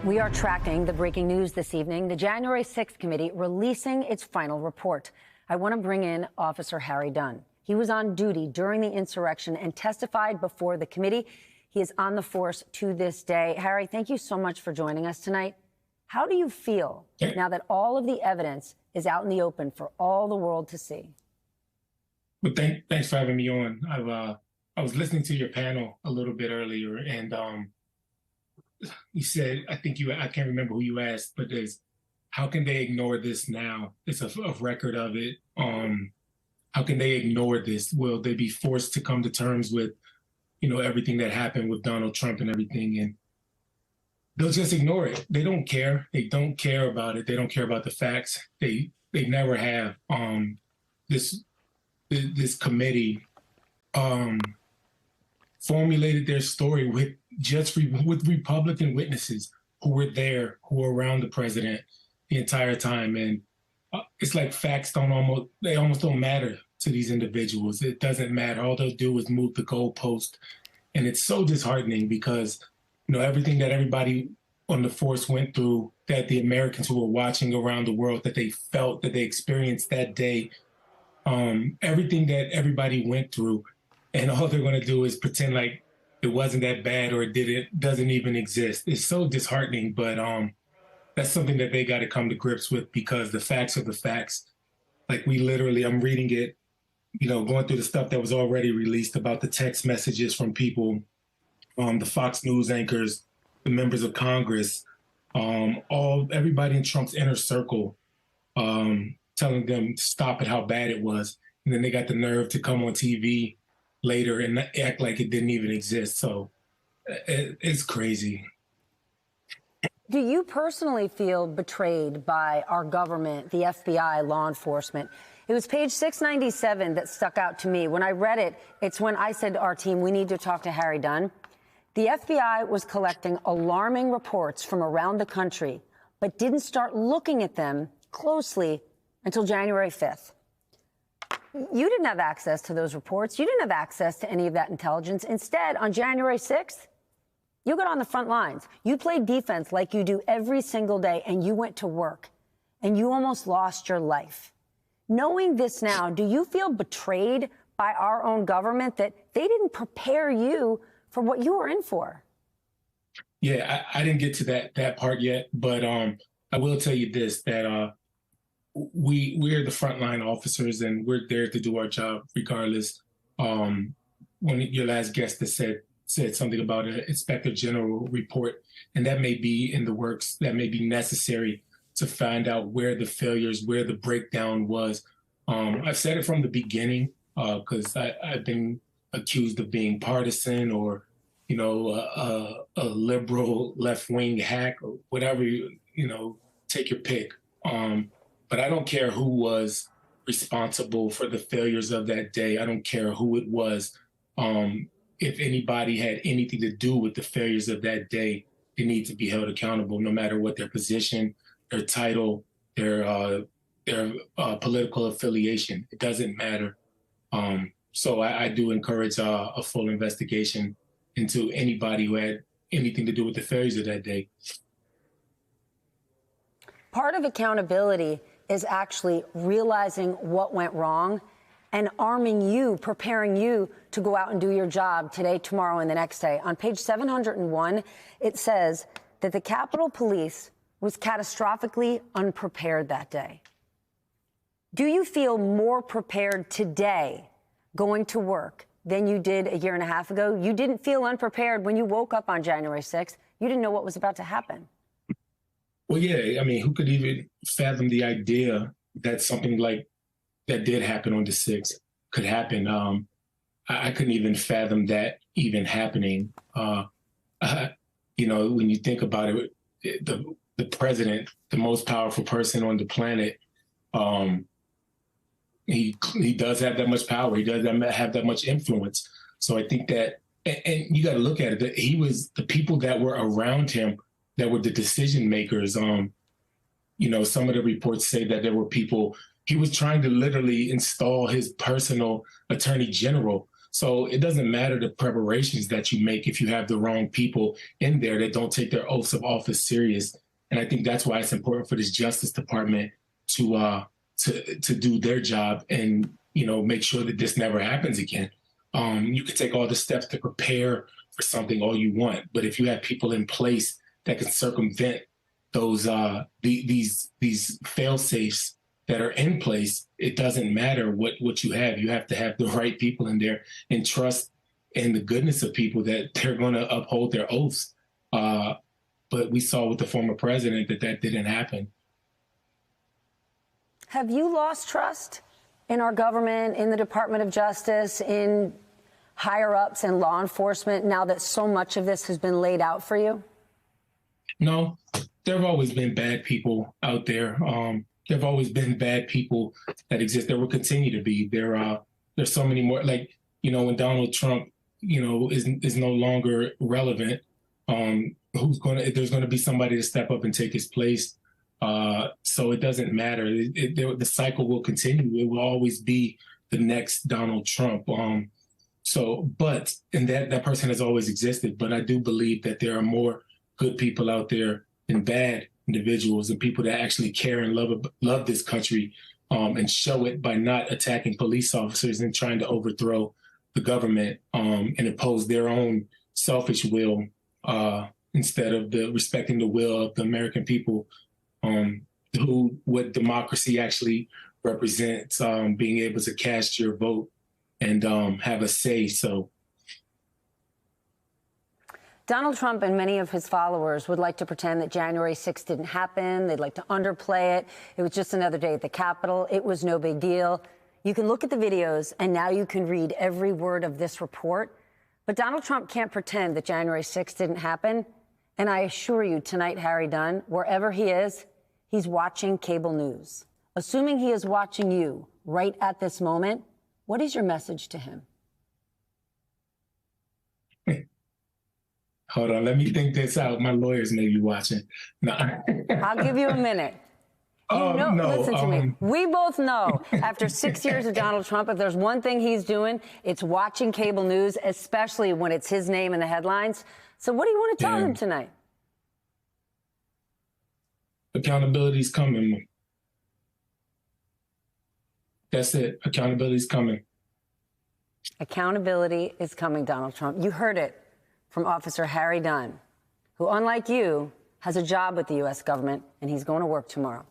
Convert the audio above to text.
We are tracking the breaking news this evening. The January 6th committee releasing its final report. I want to bring in Officer Harry Dunn. He was on duty during the insurrection and testified before the committee. He is on the force to this day. Harry, thank you so much for joining us tonight. How do you feel now that all of the evidence is out in the open for all the world to see? Well, thanks for having me on. I was listening to your panel a little bit earlier, and you said, I can't remember who you asked, but how can they ignore this now? It's a record of it. How can they ignore this? Will they be forced to come to terms with, everything that happened with Donald Trump and everything? And they'll just ignore it. They don't care. They don't care about it. They don't care about the facts. They never have. This committee formulated their story with Republican witnesses who were there, who were around the president the entire time. And it's like facts almost don't matter to these individuals. It doesn't matter. All they'll do is move the goalpost. And it's so disheartening because, everything that everybody on the force went through, that the Americans who were watching around the world, that they felt, that they experienced that day, everything that everybody went through, and all they're going to do is pretend like it wasn't that bad or doesn't even exist. It's so disheartening, but that's something that they got to come to grips with, because the facts are the facts. Like I'm reading it, going through the stuff that was already released about the text messages from people, the Fox News anchors, the members of Congress, everybody in Trump's inner circle, telling them to stop it, how bad it was. And then they got the nerve to come on TV later and act like it didn't even exist. So it's crazy. Do you personally feel betrayed by our government, the FBI, law enforcement? It was page 697 that stuck out to me. When I read it, it's when I said to our team, we need to talk to Harry Dunn. The FBI was collecting alarming reports from around the country, but didn't start looking at them closely until January 5th. You didn't have access to those reports. You didn't have access to any of that intelligence. Instead, on January 6th, you got on the front lines. You played defense like you do every single day, and you went to work, and you almost lost your life. Knowing this now, do you feel betrayed by our own government that they didn't prepare you for what you were in for? Yeah, I didn't get to that part yet, but I will tell you this, that we're the frontline officers, and we're there to do our job regardless. When your last guest said something about an Inspector General report, and that may be in the works, that may be necessary to find out where the failures, where the breakdown was. I've said it from the beginning, because I've been accused of being partisan or, a liberal left-wing hack or whatever, take your pick. But I don't care who was responsible for the failures of that day. I don't care who it was. If anybody had anything to do with the failures of that day, they need to be held accountable, no matter what their position, their title, their political affiliation. It doesn't matter. So I do encourage a full investigation into anybody who had anything to do with the failures of that day. Part of accountability is actually realizing what went wrong and arming you, preparing you to go out and do your job today, tomorrow, and the next day. On page 701, it says that the Capitol Police was catastrophically unprepared that day. Do you feel more prepared today going to work than you did a year and a half ago? You didn't feel unprepared when you woke up on January 6th. You didn't know what was about to happen. Well, yeah, I mean, who could even fathom the idea that something like that did happen on the 6th could happen? I couldn't even fathom that even happening. When you think about it, the president, the most powerful person on the planet, he does have that much power. He does have that much influence. So I think that, and you got to look at it, that he was the people that were around him that were the decision makers. Some of the reports say that there were people, he was trying to literally install his personal attorney general So it doesn't matter the preparations that you make if you have the wrong people in there that don't take their oaths of office serious. And I think that's why it's important for this Justice Department to do their job and, make sure that this never happens again. You can take all the steps to prepare for something all you want, but if you have people in place that can circumvent those these fail safes that are in place, it doesn't matter what you have. You have to have the right people in there and trust in the goodness of people that they're going to uphold their oaths. But we saw with the former president that didn't happen. Have you lost trust in our government, in the Department of Justice, in higher ups and law enforcement now that so much of this has been laid out for you? No, there have always been bad people out there. There have always been bad people that exist. There will continue to be. There's so many more. Like, when Donald Trump, is no longer relevant, there's going to be somebody to step up and take his place. So it doesn't matter. The cycle will continue. It will always be the next Donald Trump. And that person has always existed. But I do believe that there are more good people out there than bad individuals and people that actually care and love this country, and show it by not attacking police officers and trying to overthrow the government, and impose their own selfish will, instead of respecting the will of the American people, what democracy actually represents, being able to cast your vote and have a say. So Donald Trump and many of his followers would like to pretend that January 6th didn't happen. They'd like to underplay it. It was just another day at the Capitol. It was no big deal. You can look at the videos, and now you can read every word of this report. But Donald Trump can't pretend that January 6th didn't happen. And I assure you tonight, Harry Dunn, wherever he is, he's watching cable news. Assuming he is watching you right at this moment, what is your message to him? Hold on, let me think this out. My lawyers may be watching. No. I'll give you a minute. No. Listen to me. We both know after 6 years of Donald Trump, if there's one thing he's doing, it's watching cable news, especially when it's his name in the headlines. So what do you want to tell him tonight? Accountability's coming. That's it. Accountability's coming. Accountability is coming, Donald Trump. You heard it from Officer Harry Dunn, who, unlike you, has a job with the U.S. government, and he's going to work tomorrow.